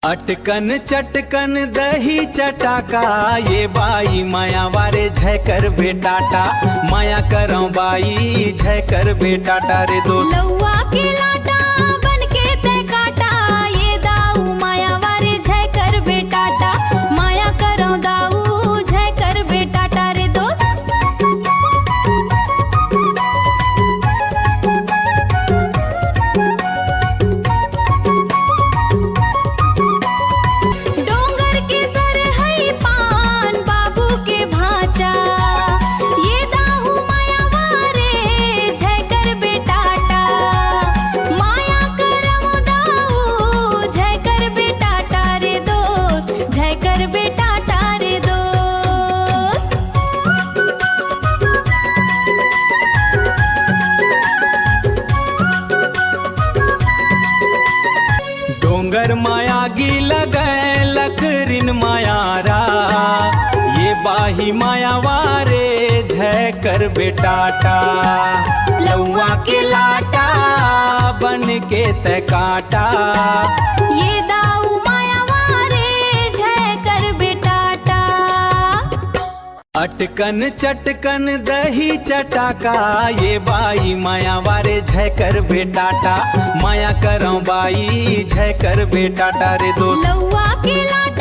अटकन चटकन दही चटाका ये बाई माया वारे झय कर बेटाटा माया करो बाई झय कर बेटाटा रे दोस्त। लौवा के लाटा बन के ते काटा ये दाऊ माया वारे झय कर बेटाटा माया करो दाऊ झय कर बेटाटा रे दोस्त। डोंगर माया गी लगे लकरिन मायारा ये बाही माया वारे झय कर बेटाटा लौवा के लाटा बन के ते काटा ये दाऊ माया वारे झय कर बेटाटा। अटकन चटकन दही चटाका ये बाई माया वारे झय कर बेटाटा माया करो बाई झय कर बेटाटा रे दोस्त। लौवा के लाटा